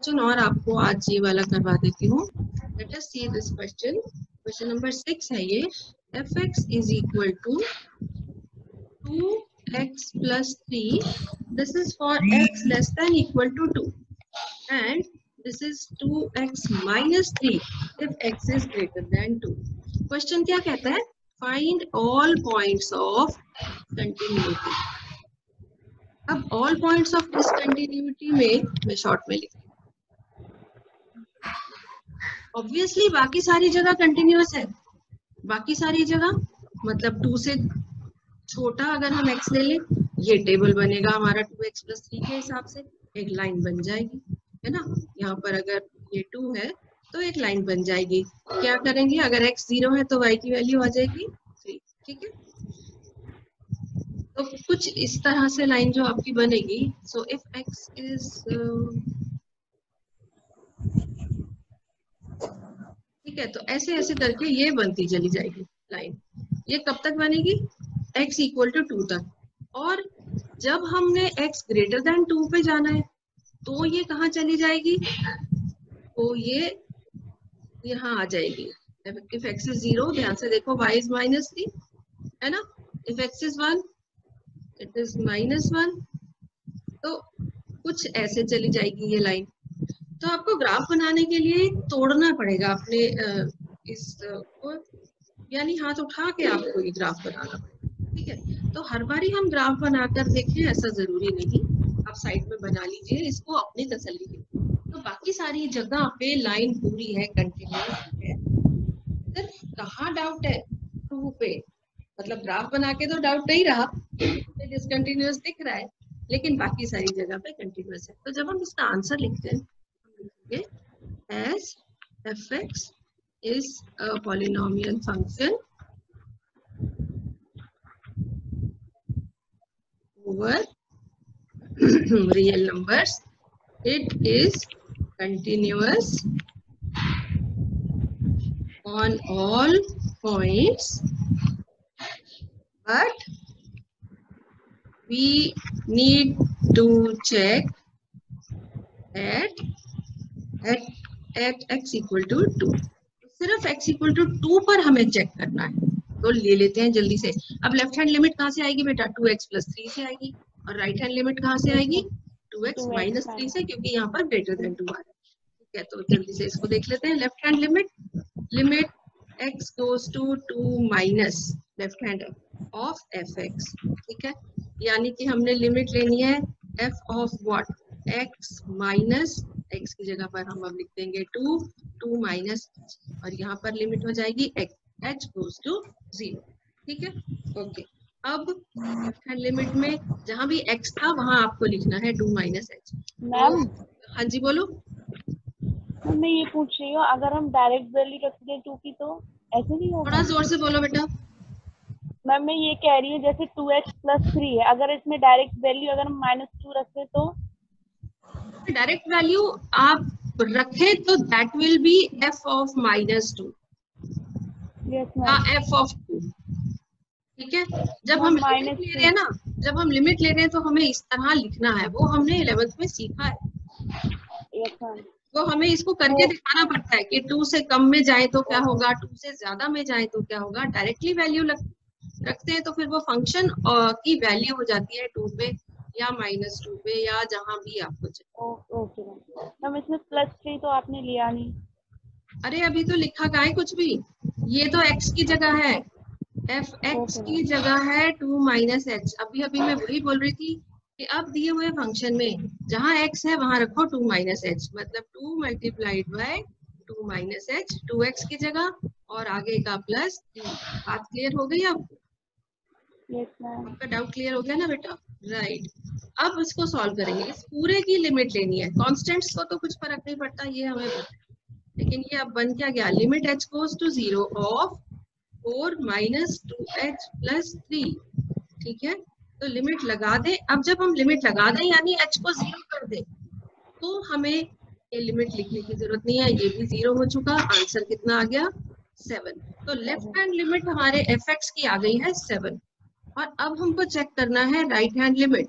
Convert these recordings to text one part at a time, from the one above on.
Question और आपको आज ये वाला करवा देती हूँ. Let us see this question. Question number 6 है ये. fx is equal to 2x plus 3. This is for x less than equal to 2. And this is 2x minus 3 if x is greater than 2. Question क्या कहता है? Find all points of continuity. अब all points of discontinuity में मैं short में लिखती हूँ. Obviously बाकी सारी जगह कंटिन्यूअस है. बाकी सारी जगह मतलब 2 से छोटा अगर हम x ले लें, ये टेबल बनेगा हमारा 2x plus 3 के हिसाब से. एक लाइन बन जाएगी, है ना. यहाँ पर अगर ये 2 है तो एक लाइन बन जाएगी. क्या करेंगे? अगर x 0 है तो y की वैल्यू आ जाएगी 3. ठीक है. तो कुछ इस तरह से लाइन जो आपकी बनेगी. सो इफ x इज ठीक है, तो ऐसे ऐसे करके ये बनती चली जाएगी लाइन. ये कब तक बनेगी? x इक्वल टू 2 तक. और जब हमने x ग्रेटर देन 2 पे जाना है तो ये कहाँ चली जाएगी? तो ये यहाँ आ जाएगी. इफ x इज 0, ध्यान से देखो, y इज -3 है ना. If x is 1 it is -1. तो कुछ ऐसे चली जाएगी ये लाइन. तो आपको ग्राफ बनाने के लिए तोड़ना पड़ेगा अपने इस को, यानी हाथ उठा के आपको ये ग्राफ बनाना पड़ेगा. ठीक है. तो हर बारी हम ग्राफ बनाकर देखें ऐसा जरूरी नहीं. आप साइड में बना लीजिए इसको अपनी तसल्ली के. तो बाकी सारी जगह पे लाइन पूरी है, कंटिन्यूअस है. सिर्फ कहाँ डाउट है? 2 पे. मतलब ग्राफ बना के तो डाउट नहीं रहा, डिसकंटिन्यूअस दिख रहा है, लेकिन बाकी सारी जगह पे कंटिन्यूअस है. तो जब हम इसका आंसर लिखते हैं as fx is a polynomial function over real numbers, it is continuous on all points, but we need to check at x equal to 2. सिर्फ x equal to 2 पर हमें चेक करना है. तो ले लेते हैं जल्दी से. अब लेफ्ट हैंड लिमिट कहाँ से आएगी बेटा? 2x plus 3 से आएगी. और राइट हैंड लिमिट कहाँ से आएगी? 2x minus 3 से, क्योंकि यहाँ पर ग्रेटर देन 2 आ रहा है. ठीक है, तो जल्दी से इसको देख लेते हैं. Left hand limit x goes to 2 minus left hand of fx. ठीक है, यानी कि हमने लिमिट लेनी है f of what? x minus x की जगह पर हम अब लिख देंगे 2 minus और यहाँ पर लिमिट हो जाएगी h goes to 0. ठीक है, ओके. अब लेफ्ट हैंड लिमिट में जहाँ भी x था वहाँ आपको लिखना है 2 minus h. मैम, हाँ जी बोलो. मैं ये पूछ रही हूँ, अगर हम डायरेक्ट वैल्यू रख दें 2 की तो ऐसे नहीं होगा? थोड़ा जोर से बोलो बेटा. मैम मैं ये कह रही हूँ जैसे 2x plus 3 है, अगर इसमें डायरेक्ट वैल्यू अगर हम -2 रखते तो? डायरेक्ट वैल्यू आप रखें तो that will be f of -2. Yes ma'am. f of 2. ठीक है. जब हम लिमिट ले रहे हैं ना, जब हम लिमिट ले रहे हैं तो हमें इस तरह लिखना है. वो हमने 11th में सीखा है. Yes ma'am. तो हमें इसको करके दिखाना पड़ता है कि 2 से कम में जाए तो क्या होगा, 2 से ज्यादा में जाए तो क्या होगा. डायरेक्टली वैल्यू रखते हैं तो फिर वो फंक्शन की वैल्यू हो जाती है 2 पे या -2 पे या जहां भी आपको चाहिए. Okay ma'am. इसमें +3 तो आपने लिया नहीं. अरे अभी तो लिखा का है कुछ भी. ये तो x की जगह है, fx की जगह है 2 minus h. अभी मैं वही बोल रही थी कि अब दिए हुए फंक्शन में जहां x है वहां रखो 2 minus h. मतलब 2 multiplied by 2 minus h, 2x की जगह और आगे का प्लस 3. बात क्लियर हो गई? अब यस मैम. आपका डाउट क्लियर हो गया ना बेटा? राइट. अब इसको सॉल्व करेंगे. इस पूरे की लिमिट लेनी है. कांस्टेंट्स को तो कुछ फर्क नहीं पड़ता, ये हमें पता है, लेकिन ये अब बन क्या गया? Limit h goes to 0 of 4 minus 2h plus 3. ठीक है, तो लिमिट लगा दें. अब जब हम लिमिट लगा दें यानी h को 0 कर दें तो हमें ये लिमिट लिखने की जरूरत नहीं है. ये भी 0 हो चुका. आंसर कितना आ गया? 7. तो लेफ्ट हैंड लिमिट हमारे fx की आ गई है 7. और अब हमको चेक करना है right hand limit.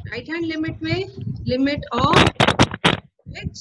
Right hand limit में limit of x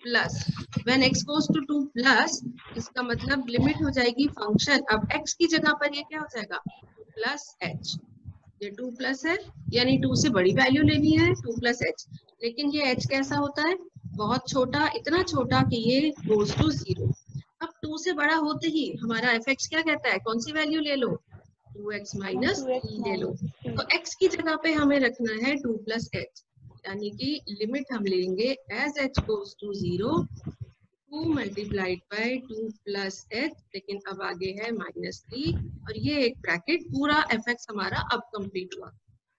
plus when x goes to 2 plus, इसका मतलब लिमिट हो जाएगी फंक्शन, अब x की जगह पर ये क्या हो जाएगा प्लस h, ये 2 प्लस है यानी 2 से बड़ी वैल्यू लेनी है 2 प्लस h, लेकिन ये h कैसा होता है बहुत छोटा, इतना छोटा कि ये गोज टू 0। अब 2 से बड़ा होते ही हमारा fx क्या कहता है कौन सी वैल्यू ले लो 2x माइनस 3 ले लो, तो x की जगह पे हमें रखना है 2 प्लस h, यानी कि लिमिट हम लेंगे as h goes to 0 2 multiplied by 2 plus h, लेकिन अब आगे है -3 और ये एक ब्रैकेट, पूरा fx हमारा अब कंप्लीट हुआ।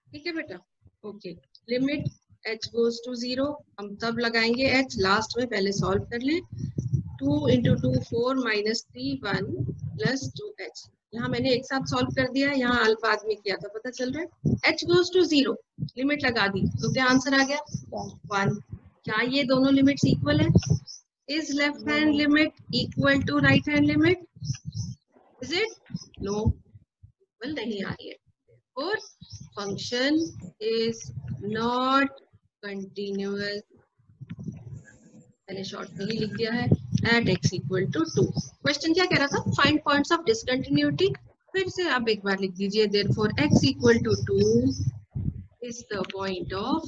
ठीक है बेटा, okay. Limit h goes to 0 हम तब लगाएंगे h लास्ट में, पहले सॉल्व कर लें। 2 into 2 4 minus 3 1 plus 2h, यहाँ मैंने एक साथ सॉल्व कर दिया है, यहाँ अल्फा बाद में किया था, पता चल रहा है h गोज टू 0, लिमिट लगा दी तो क्या आंसर आ गया 1। क्या ये दोनों लिमिट्स इक्वल है? Is left hand limit equal to right hand limit? Is it? No, equal नहीं आ रही है, और फंक्शन इज नॉट कंटिन्यूअस, मैंने शॉर्ट में ही लिख दिया है, at x equal to 2। Question क्या कह रहा था? Find points of discontinuity. फिर से आप एक बार लिख दीजिए, therefore x equal to 2 is the point of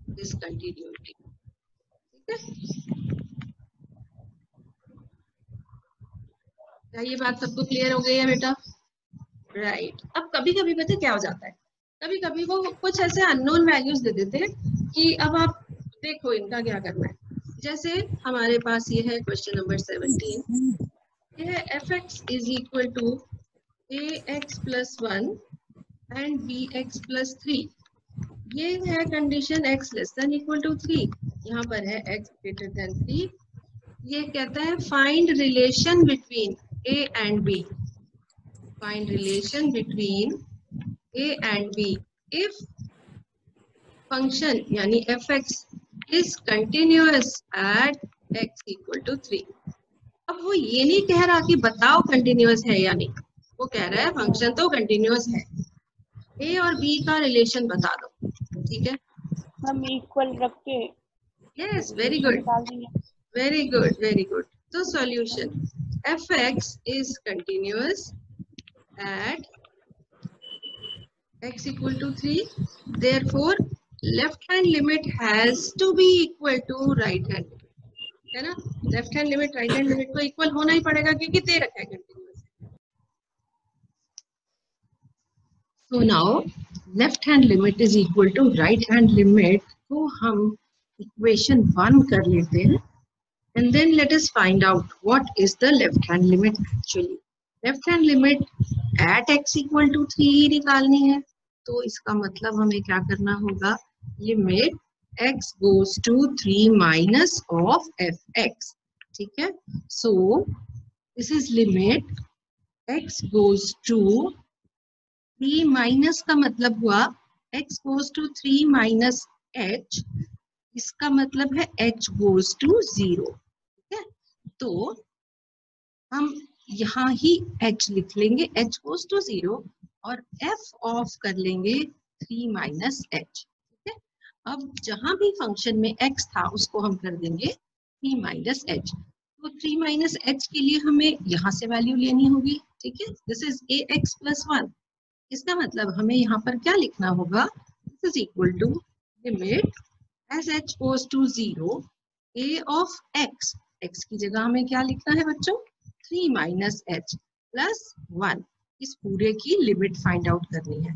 discontinuity. ठीक है, क्या ये बात सबको क्लियर हो गई है बेटा? राइट। अब कभी कभी पता क्या हो जाता है, कभी कभी वो कुछ ऐसे अननोन वैल्यूज दे देते हैं कि अब आप देखो इनका क्या करना है। जैसे हमारे पास ये है क्वेश्चन नंबर 17, ये है fx is equal to ax plus 1 and bx plus 3, ये है condition x less than equal to 3, यहाँ पर है x ग्रेटर देन 3। ये कहता है find relation between a and b, find relation between a and b if function यानी fx is continuous at x equal to 3। अब वो ये नहीं कह रहा कि बताओ कंटिन्यूअस है या नहीं, वो कह रहा है फंक्शन तो कंटिन्यूअस है, a और b का रिलेशन बता दो। ठीक है, हम इक्वल रख के yes, very good very good very good. तो solution fx is continuous at x equal to 3, therefore left hand limit has to be equal to right hand, है ना? Left hand limit right hand limit को equal होना ही पड़ेगा क्योंकि दे रखा है continuous. So now left hand limit is equal to right hand limit को हम इक्वेशन 1 कर लेते हैं, and then let us find out what is the left hand limit actually. Left hand limit at x equal to 3 ही निकालनी है, तो इसका मतलब हमें क्या करना होगा, limit x goes to 3 minus of fx। ठीक है, so this is limit x goes to 3 minus का मतलब हुआ x goes to 3 minus h, इसका मतलब है h goes to 0। ठीक है, तो हम यहाँ ही h लिख लेंगे, h goes to 0, और f ऑफ कर लेंगे 3 minus h। ठीक है, अब जहां भी फंक्शन में x था उसको हम कर देंगे 3 minus h, तो 3 minus h के लिए हमें यहाँ से वैल्यू लेनी होगी। ठीक है, दिस इज ax plus 1, इसका मतलब हमें यहाँ पर क्या लिखना होगा, this is equal to limit as h goes to 0 a of x, x की जगह हमें क्या लिखना है बच्चों 3 minus h plus 1, इस पूरे की लिमिट फाइंड आउट करनी है।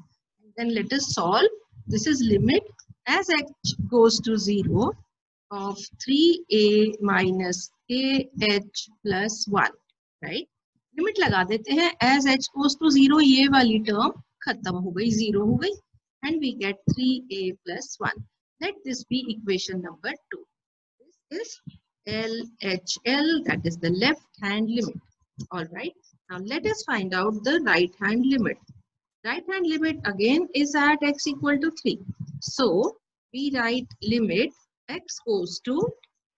Then let us solve, this is limit as h goes to 0 of 3a minus ah plus 1, right? Limit लगा देते हैं, as h goes to 0 ये वाली टर्म खत्म हो गई, 0 हो गई, and we get 3a plus 1. Let this be equation number 2. This is LHL, that is the left hand limit. All right, now let us find out the right hand limit. Right hand limit again is at x equal to 3. So we write limit x goes to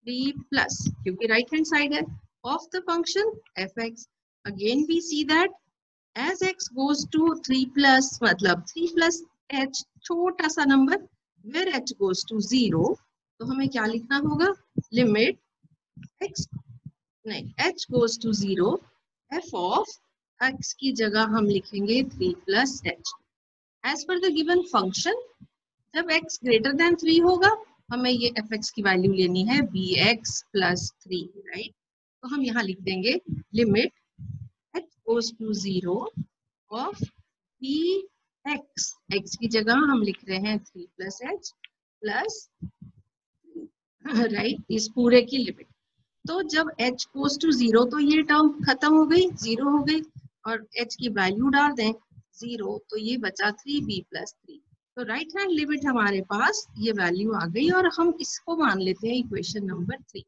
3 plus, क्योंकि right hand side है, of the function fx. Again we see that as x goes to 3 plus, मतलब 3 plus h छोटा सा number, where h goes to 0, तो हमें क्या लिखना होगा, limit x नहीं h goes to 0, f of x की जगह हम लिखेंगे 3 plus h. As per the given function, जब x greater than 3 होगा हमें ये fx की वैल्यू लेनी है bx plus 3, राइट. तो हम यहाँ लिख देंगे limit h goes to 0 of bx, x की जगह हम लिख रहे हैं 3 plus h plus, राइट, इस पूरे की लिमिट. तो जब h goes to 0 तो ये टर्म खत्म हो गई, 0 हो गई, और h की वैल्यू डाल दें 0 तो ये बचा 3b plus 3. तो राइट हैंड लिमिट हमारे पास ये वैल्यू आ गई और हम इसको मान लेते हैं इक्वेशन नंबर 3.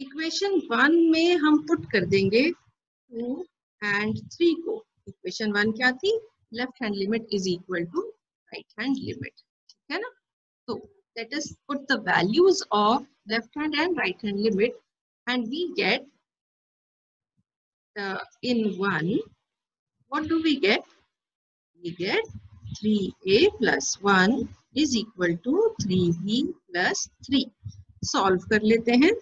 इक्वेशन 1 में हम पुट कर देंगे 2 and 3 को. इक्वेशन 1 क्या थी? Left hand limit is equal to right hand limit, ठीक है ना. तो let us put the values of left hand and right hand limit, and we get in 1, what do we get? We get 3a plus 1 is equal to 3b plus 3. Solve कर लेते हैं.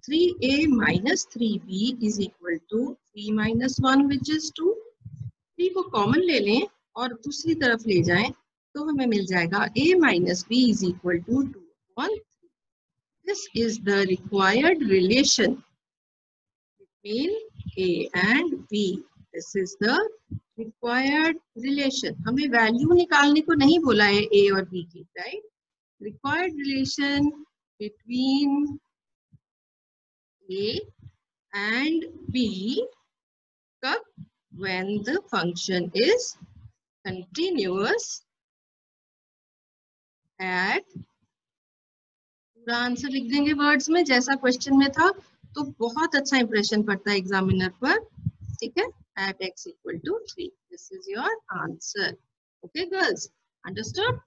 3a minus 3b is equal to 3 minus 1 which is 2. 3 को common ले लें और दूसरी तरफ ले जाएं तो हमें मिल जाएगा a minus b is equal to 2 upon 3. This is the required relation between a and b. This is the required relation. हमें वैल्यू निकालने को नहीं बोला है a और b की, right? Required relation between a and b कब? When the function is continuous at, पूरा आंसर लिख देंगे वर्ड्स में जैसा क्वेश्चन में था, तो बहुत अच्छा इंप्रेशन पड़ता है एग्जामिनर पर, ठीक है. At x equal to 3. This is your answer. Okay, girls, understood?